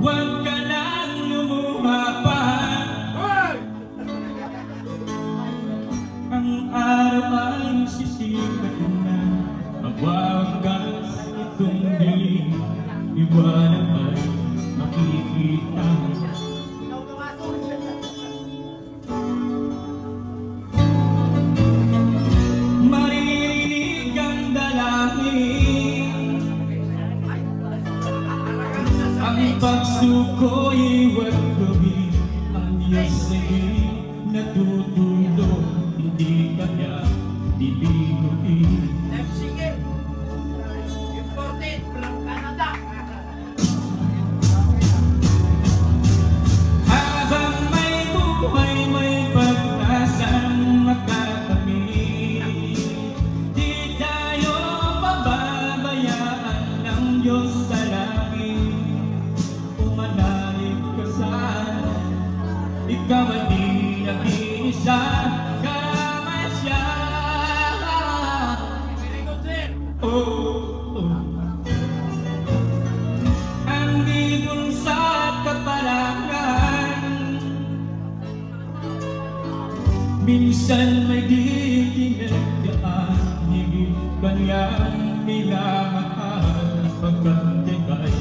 Huwag ka nang lumuha pa. Ang araw ay sisikat na, magwawagas itong dilim, liwanag ay makikita. Maririnig ang dalangin, ang pagsuko'y huwag gawin. Ang Diyos ay natutulog, hindi kanya diliguin. Imported from Canada. Habang may buhay, may pag-asang makakamit. Di tayo pababayaan ng Diyos sa langit. Umanalig ka sana, ikaw ay di nag-iisa. Karaman siya. Oh, oh. Ang bigong sa kapalangan, minsan may di tinagdaan, higit kanyang minamahal. Pagkat ika'y